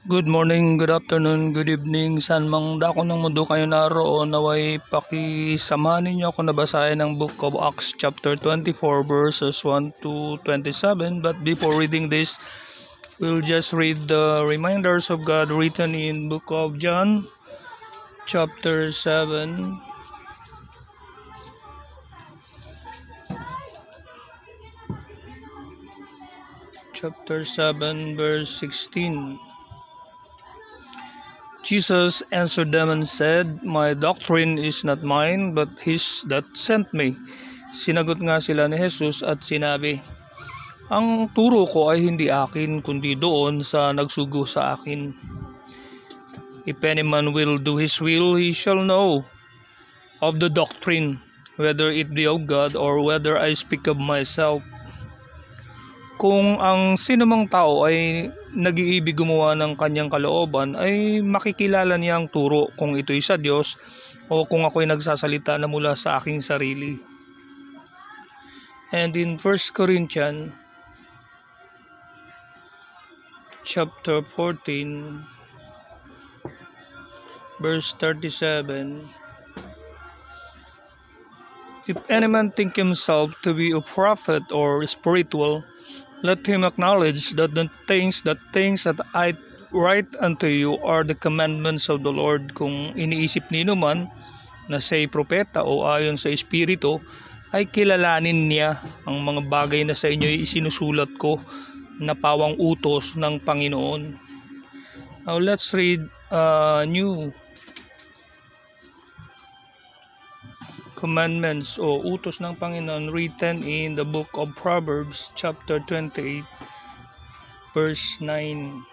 Good morning, good afternoon, good evening. Saan mang dako ng mundo kayo naroon, naway pakisamahan ninyo ako na basahin ng Book of Acts chapter 24 verses 1 to 27. But before reading this, we'll just read the reminders of God written in Book of John chapter 7. Chapter 7 verse 16. Jesus answered them and said, "My doctrine is not mine, but his that sent me." Sinagot nga sila ni Jesus at sinabi, "Ang turo ko ay hindi akin, kundi doon sa nagsugo sa akin. If any man will do his will, he shall know of the doctrine, whether it be of God or whether I speak of myself." Kung ang sinumang tao ay nag-iibig gumawa ng kanyang kalooban, ay makikilala niya ang turo kung ito'y sa Diyos o kung ako'y nagsasalita na mula sa aking sarili. And in 1 Corinthians chapter 14 verse 37, "If any man think himself to be a prophet or spiritual, let him acknowledge that the things that I write unto you are the commandments of the Lord." Kung iniisip nino man na siya'y propeta o ayon sa Espiritu, ay kilalanin niya ang mga bagay na sa inyo ay isinusulat ko na pawang utos ng Panginoon. Now let's read new commandments o utos ng Panginoon written in the book of Proverbs chapter 28 verse 9.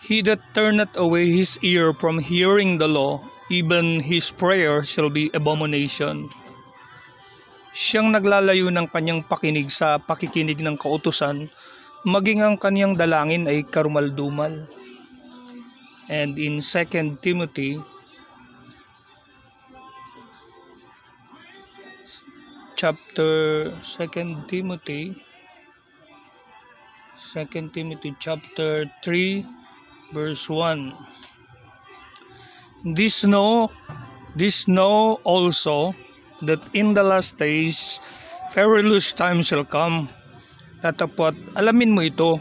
"He that turneth away his ear from hearing the law, even his prayer shall be abomination." Siyang naglalayo ng kanyang pakinig sa pakikinig ng kautusan, maging ang kanyang dalangin ay karumaldumal. And in 2 Timothy chapter 3 verse 1, This know also that in the last days perilous times shall come." Tatapat alamin mo ito,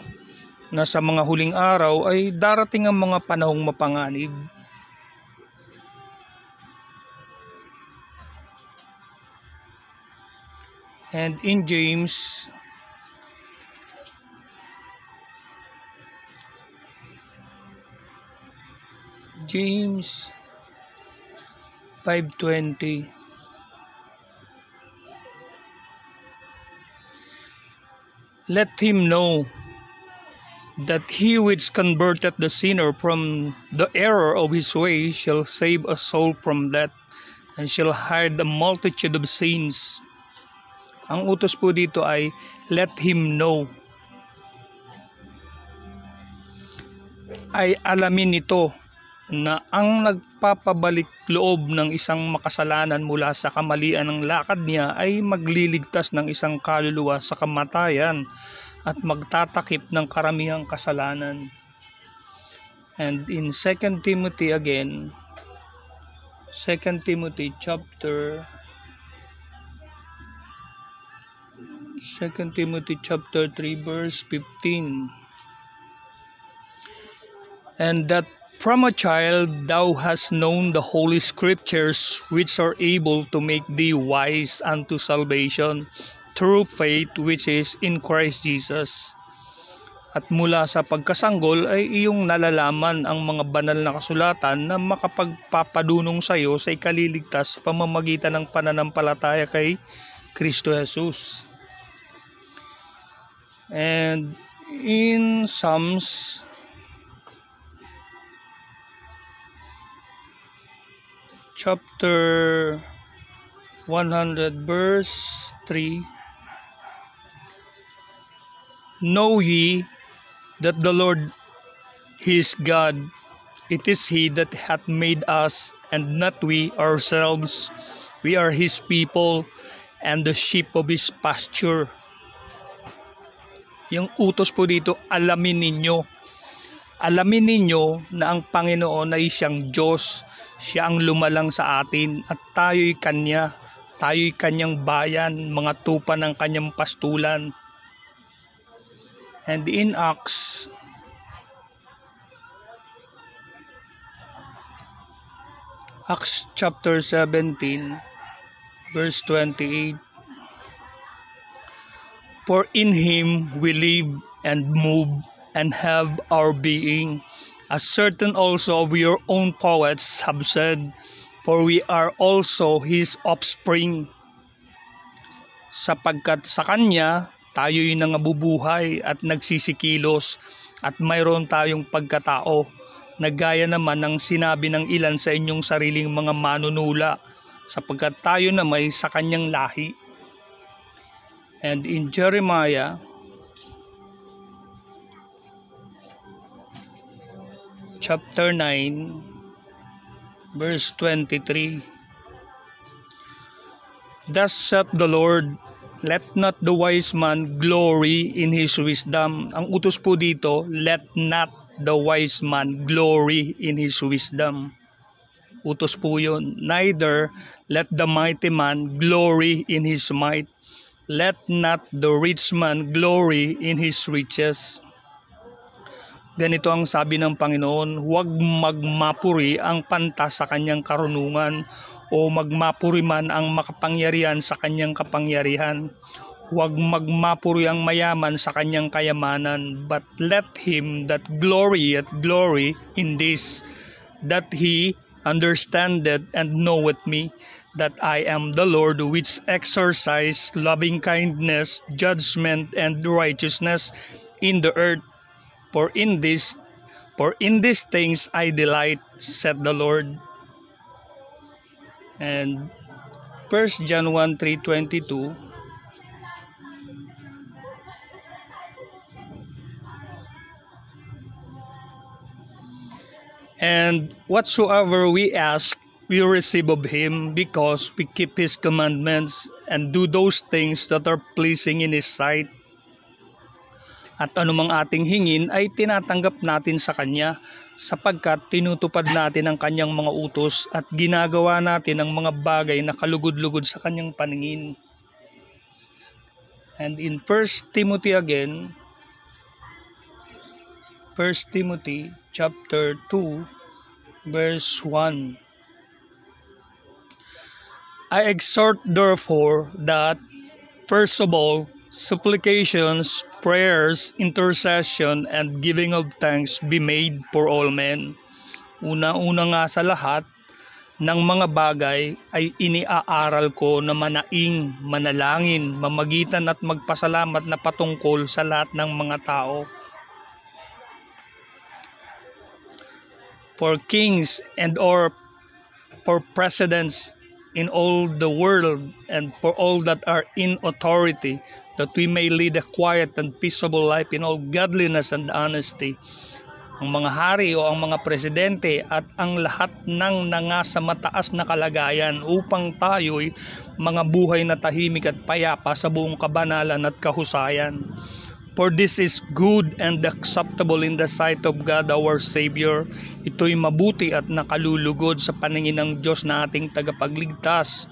na sa mga huling araw ay darating ang mga panahong mapanganib. And in James James 5:20, "Let him know that he which converteth the sinner from the error of his way shall save a soul from death, and shall hide a multitude of sins." Ang utos po dito ay let him know. Ay alamin nito na ang nagpapabalik loob ng isang makasalanan mula sa kamalian ng lakad niya ay magliligtas ng isang kaluluwa sa kamatayan at magtatakip ng karamihang kasalanan. And in 2 Timothy again, 2 Timothy chapter 3 verse 15, "And that from a child thou hast known the holy scriptures, which are able to make thee wise unto salvation through faith which is in Christ Jesus." At mula sa pagkasanggol ay iyong nalalaman ang mga banal na kasulatan na makapagpapadunong sa iyo sa ikaliligtas sa pamamagitan ng pananampalataya kay Kristo Jesus. And in Psalms chapter 100 verse 3, "Know ye that the Lord He is God, it is He that hath made us, and not we ourselves. We are His people, and the sheep of His pasture." Yung utos po dito, alamin ninyo. Alamin ninyo na ang Panginoon ay siyang Diyos. Siya ang lumalang sa atin at tayo'y Kanya. Tayo'y Kanyang bayan, mga tupa ng Kanyang pastulan. And in Acts chapter 17, verse 28. For in Him we live and move and have our being, as certain also of your own poets have said, for we are also His offspring. Sapagkat sa Kanya, tayo'y nangabubuhay at nagsisikilos at mayroon tayong pagkatao, na gaya naman ng sinabi ng ilan sa inyong sariling mga manunula, sapagkat tayo na may sa Kanyang lahi. And in Jeremiah chapter 9, verse 23. Thus saith the Lord, let not the wise man glory in his wisdom. Ang utos po dito, let not the wise man glory in his wisdom. Utos po yun. Neither let the mighty man glory in his might. Let not the rich man glory in his riches. Ganito ang sabi ng Panginoon, huwag magmapuri ang panta sa kanyang karunungan o magmapuri man ang makapangyarihan sa kanyang kapangyarihan. Huwag magmapuri ang mayaman sa kanyang kayamanan, but let him that glorieth glory in this, that he understandeth and knoweth me, that I am the Lord which exercise loving kindness, judgment, and righteousness in the earth. For in these things I delight, said the Lord. And 1 John 1:3-22. And whatsoever we ask, we receive of Him, because we keep His commandments and do those things that are pleasing in His sight. At anumang ating hingin ay tinatanggap natin sa Kanya, sapagkat tinutupad natin ang Kanyang mga utos at ginagawa natin ang mga bagay na kalugod-lugod sa Kanyang paningin. And in 1 Timothy again, 1 Timothy chapter 2, verse 1. I exhort therefore that, first of all, supplications, prayers, intercession, and giving of thanks be made for all men. Una-una nga sa lahat ng mga bagay ay iniaaral ko na manaing, manalangin, mamagitan at magpasalamat na patungkol sa lahat ng mga tao. For kings and or for presidents in all the world, and for all that are in authority, that we may lead a quiet and peaceable life in all godliness and honesty. Ang mga hari o ang mga presidente at ang lahat ng nangasa mataas na kalagayan, upang tayo'y mga buhay na tahimik at payapa sa buong kabanalan at kahusayan. For this is good and acceptable in the sight of God our Savior. Ito'y mabuti at nakalulugod sa paningin ng Diyos na ating tagapagligtas,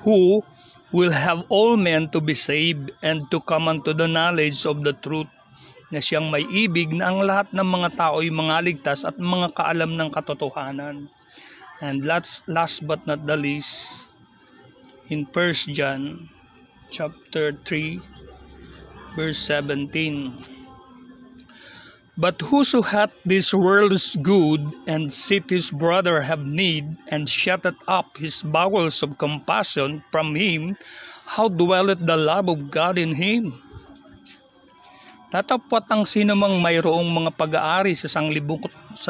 who will have all men to be saved and to come unto the knowledge of the truth. Na siyang may ibig na ang lahat ng mga tao'y mga ligtas at mga kaalam ng katotohanan. And last but not the least, in 1 John chapter 3, verse 17. But whoso hath this world's good, and seeth his brother have need, and shutteth up his bowels of compassion from him, how dwelleth the love of God in him? Tatapwat ang sinumang mayroong mga pag-aari sa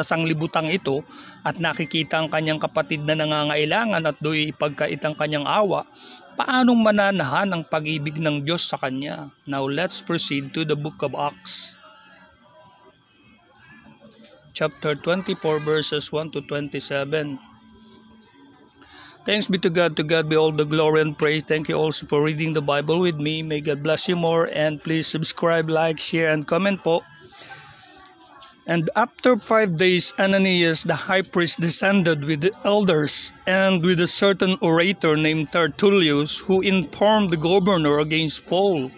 sanglibutang ito, at nakikita ang kanyang kapatid na nangangailangan at do'y ipagkait ang kanyang awa, paanong mananahan ang pag-ibig ng Diyos sa Kanya? Now let's proceed to the book of Acts. Chapter 24, verses 1-27. Thanks be to God be all the glory and praise. Thank you also for reading the Bible with me. May God bless you more, and please subscribe, like, share, and comment po. And after 5 days, Ananias the high priest descended with the elders and with a certain orator named Tertullus, who informed the governor against Paul.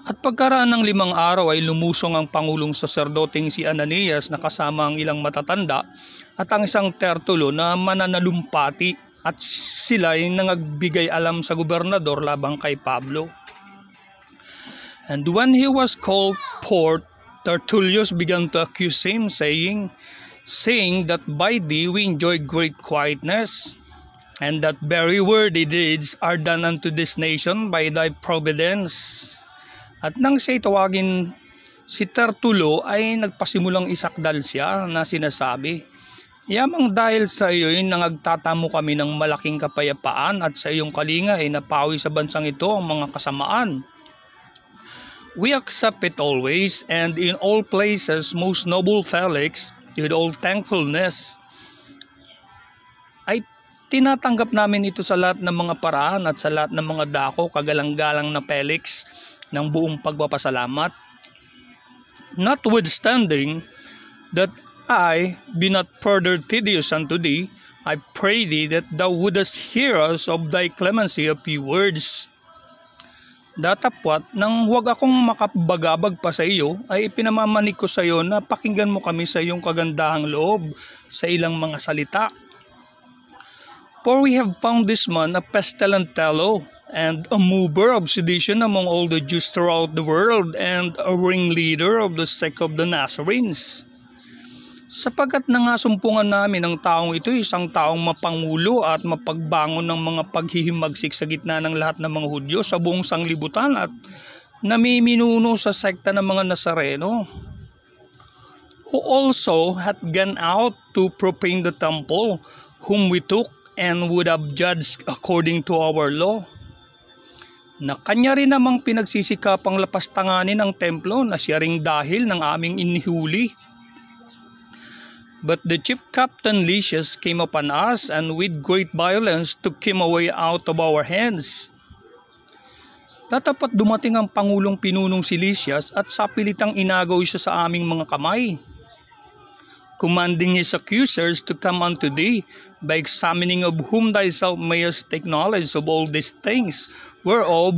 At pagkaraan ng 5 araw ay lumusong ang pangulong saserdoteng si Ananias na kasama ang ilang matatanda at ang isang Tertulo na mananalumpati, at sila ay nangagbigay alam sa gobernador labang kay Pablo. And when he was called forth, Tertullus began to accuse him, saying that by thee we enjoy great quietness, and that very worthy deeds are done unto this nation by thy providence. At nang siya'y tawagin si Tertulo ay nagpasimulang isakdal siya na sinasabi, yamang dahil sa iyo'y nangagtatamo kami ng malaking kapayapaan at sa iyong kalinga ay napawi sa bansang ito ang mga kasamaan. We accept it always, and in all places, most noble Felix, with all thankfulness, ay tinatanggap namin ito sa lahat ng mga paraan at sa lahat ng mga dako, kagalang-galang na Felix, ng buong pagpapasalamat. Notwithstanding that I be not further tedious unto thee, I pray thee that thou wouldest hear us of thy clemency a few words. Datapwat, nang huwag akong makabagabag pa sa iyo, ay ipinamamanig ko sa iyo na pakinggan mo kami sa iyong kagandahang loob sa ilang mga salita. For we have found this man a pestilent fellow, and a mover of sedition among all the Jews throughout the world, and a ringleader of the sect of the Nazarenes. Sapagkat nangasumpungan namin ang taong ito, isang taong mapangulo at mapagbangon ng mga paghihimagsik sa gitna ng lahat ng mga Hudyo sa buong sanglibutan at namiminuno sa sekta ng mga Nazareno, who also hath gone out to profane the temple, whom we took and would have judged according to our law. Na kanya rin namang pinagsisikapang lapastanganin ang templo na siya ring dahil ng aming inihuli. But the chief captain Lysias came upon us, and with great violence took him away out of our hands. Tatapat dumating ang pangulong pinunong si Lysias at sapilitang inagaw siya sa aming mga kamay, commanding his accusers to come unto thee, by examining of whom thyself mayest take knowledge of all these things, whereof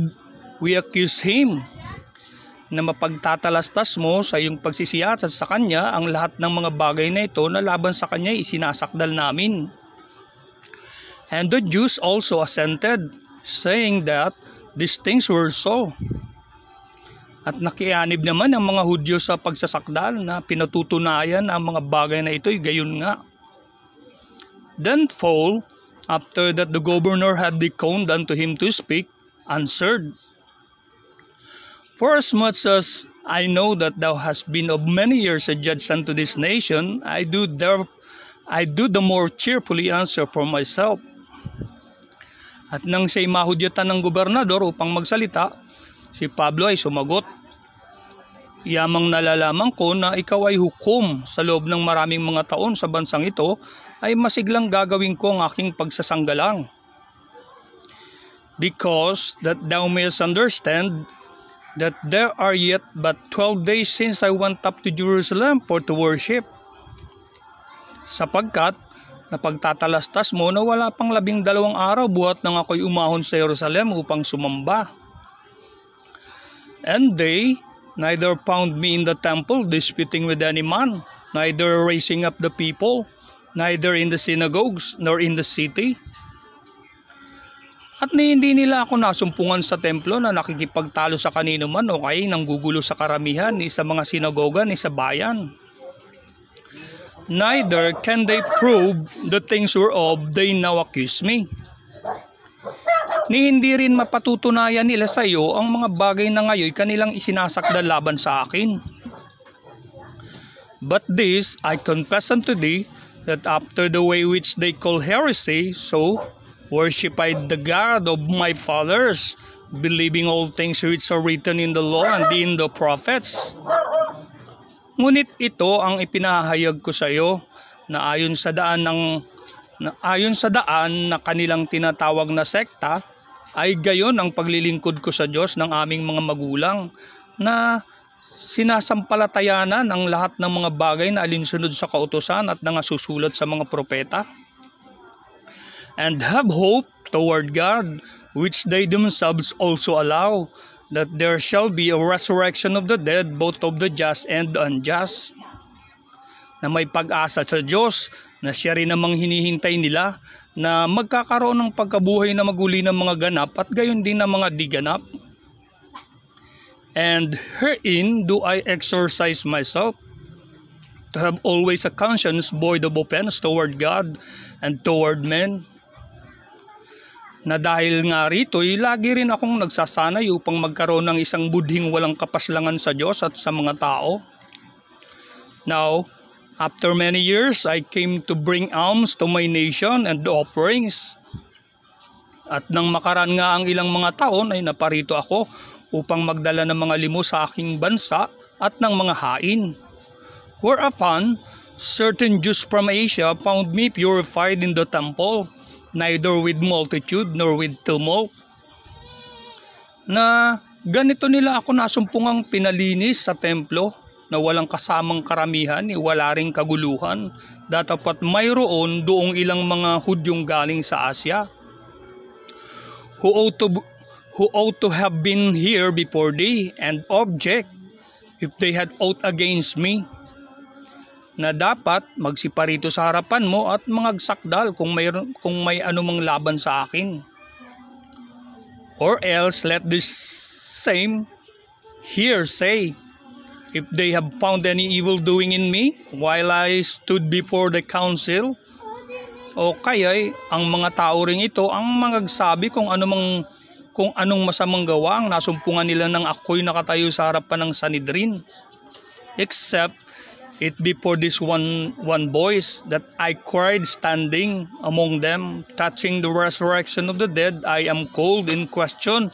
we accuse him, na mapagtatalastas mo sa iyong pagsisiyasat sa kanya ang lahat ng mga bagay na ito na laban sa kanya isinasakdal namin. And the Jews also assented, saying that these things were so. At nakianib naman ang mga Hudyo sa pagsasakdal na pinatutunayan ang mga bagay na ito'y gayon nga. Then Paul, after that the governor had declared unto him to speak, answered, Forasmuch as I know that thou hast been of many years a judge unto this nation, I do the more cheerfully answer for myself. At nang siya'y mahudyatan ng gobernador upang magsalita, si Pablo ay sumagot, yamang nalalaman ko na ikaw ay hukom sa loob ng maraming mga taon sa bansang ito, ay masiglang gagawin ko ang aking pagsasanggalang. Because that thou mayest understand that there are yet but 12 days since I went up to Jerusalem for to worship. Sapagkat napagtatalastas mo na wala pang 12 araw buhat nang ako'y umahon sa Jerusalem upang sumamba. And they neither found me in the temple disputing with any man, neither raising up the people, neither in the synagogues, nor in the city. At hindi nila ako nasumpungan sa templo na nakikipagtalo sa kanino man o kaya nanggugulo sa karamihan ni sa mga sinagoga ni sa bayan. Neither can they prove the things whereof they now accuse me. Ni hindi rin mapatutunayan nila sa iyo ang mga bagay na ngayon kanilang isinasakdal laban sa akin. But this I confess unto thee, that after the way which they call heresy, so worship I the God of my fathers, believing all things which are written in the law and in the prophets. Ngunit ito ang ipinahayag ko sa iyo, na ayon sa daan ng Na ayon sa daan na kanilang tinatawag na sekta, ay gayon ang paglilingkod ko sa Diyos ng aming mga magulang na sinasampalatayanan ang lahat ng mga bagay na alinsunod sa kautusan at nangasusulat sa mga propeta. And have hope toward God, which they themselves also allow, that there shall be a resurrection of the dead, both of the just and the unjust. Na may pag-asa sa Diyos, na siya rin namang hinihintay nila, na magkakaroon ng pagkabuhay na maguli ng mga ganap at gayon din ng mga di ganap. And herein do I exercise myself, to have always a conscience void of offense toward God and toward men. Na dahil nga rito, lagi rin akong nagsasanay upang magkaroon ng isang budhing walang kapaslangan sa Diyos at sa mga tao. Now, after many years, I came to bring alms to my nation and offerings. At nang makaraan nga ang ilang mga taon, ay naparito ako upang magdala ng mga limos sa aking bansa at ng mga hain. Whereupon, certain Jews from Asia found me purified in the temple, neither with multitude nor with tumult. Na ganito nila ako nasumpungang pinalinis sa templo, na walang kasamang karamihan, wala ring kaguluhan, datapat mayroon doong ilang mga Hudyong galing sa Asya, who ought to have been here before thee, and object, if they had aught against me, na dapat magsiparito sa harapan mo at mangagsakdal kung may anumang laban sa akin. Or else let this same here say, if they have found any evil doing in me while I stood before the council, o kaya'y ang mga tao ring ito ang magsabi kung anong masamang gawa ang nasumpungan nila nang ako'y nakatayo sa harapan ng Sanhedrin, except it be for this one voice that I cried standing among them, touching the resurrection of the dead, I am called in question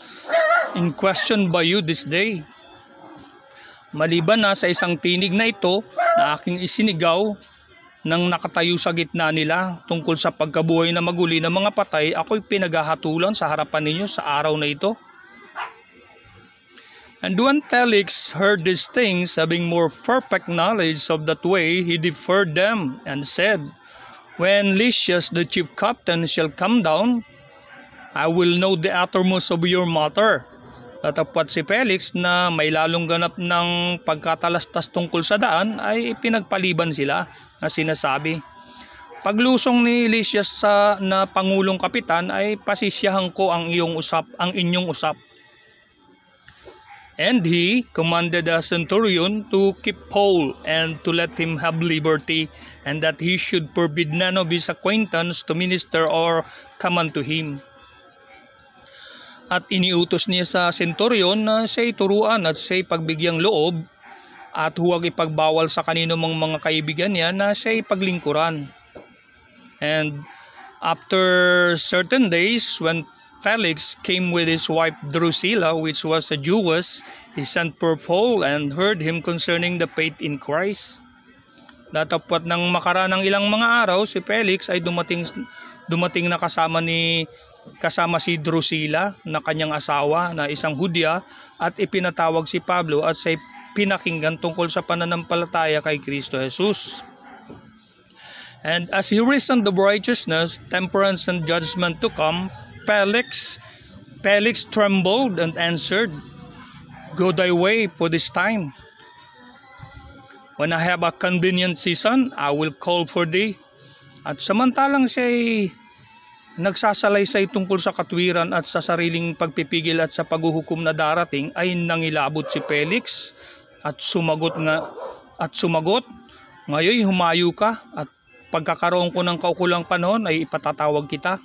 by you this day. Maliban na sa isang tinig na ito na aking isinigaw nang nakatayo sa gitna nila tungkol sa pagkabuhay na maguli ng mga patay, ako'y pinaghahatulan sa harapan ninyo sa araw na ito. And when Felix heard these things, having more perfect knowledge of that way, he deferred them and said, when Lysias the chief captain shall come down, I will know the uttermost of your matter. Tatapat si Felix na may lalong ganap ng pagkatalastas tungkol sa daan, ay pinagpaliban sila na sinasabi, paglusong ni Lysias na Pangulong Kapitan ay pasisyahan ko ang inyong usap. And he commanded a centurion to keep Paul and to let him have liberty, and that he should forbid none of his acquaintance to minister or come unto him. At iniutos niya sa centurion na siya'y turuan at siya'y pagbigyang loob at huwag ipagbawal sa kanino mang mga kaibigan niya na siya'y paglingkuran. And after certain days, when Felix came with his wife Drusilla, which was a Jewess, he sent for Paul and heard him concerning the faith in Christ. Datapwat ng makaraan ng ilang mga araw, si Felix ay dumating na kasama si Drusilla na kanyang asawa na isang Hudya, at ipinatawag si Pablo at siya'y pinakinggan tungkol sa pananampalataya kay Kristo Jesus. And as he reasoned of righteousness, temperance, and judgment to come, Felix trembled and answered, go thy way for this time. When I have a convenient season, I will call for thee. At samantalang siya'y nagsasalaysay tungkol sa katwiran at sa sariling pagpipigil at sa paghuhukom na darating, ay nangilabot si Felix at sumagot, ngayon humayo ka at pagkakaroon ko ng kaukulang panahon ay ipatatawag kita.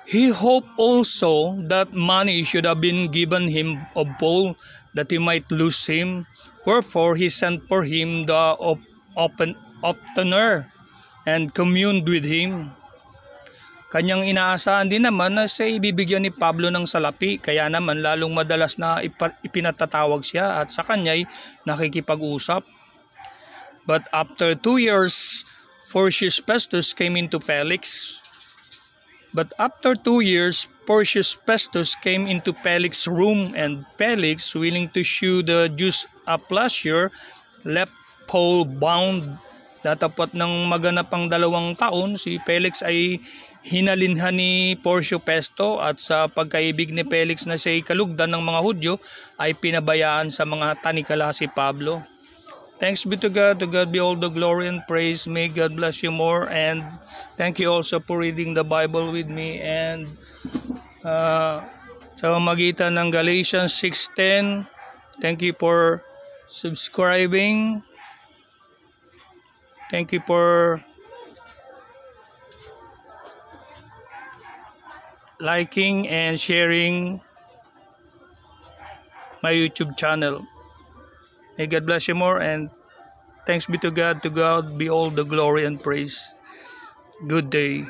He hoped also that money should have been given him of Paul, that he might lose him. Wherefore he sent for him the oftener and communed with him. Kanyang inaasahan din naman na siya ibibigyan ni Pablo ng salapi, kaya naman lalong madalas na ipinatatawag siya at sa kanya'y nakikipag-usap. But after 2 years Porcius Festus came into Felix. But after 2 years, Porcius Festus came into Felix's room, and Felix, willing to shew the Jews a pleasure, left Paul bound. Datapat ng maganap ang 2 taon, si Felix ay hinalinhan ni Porcio Festo, at sa pagkaibig ni Felix na siya'y kalugdan ng mga Hudyo, ay pinabayaan sa mga tanikala si Pablo. Thanks be to God be all the glory and praise. May God bless you more, and thank you also for reading the Bible with me. And sa magitan ng Galatians 6:10, thank you for subscribing. Thank you for liking and sharing my YouTube channel. May God bless you more, and thanks be to God be all the glory and praise. Good day.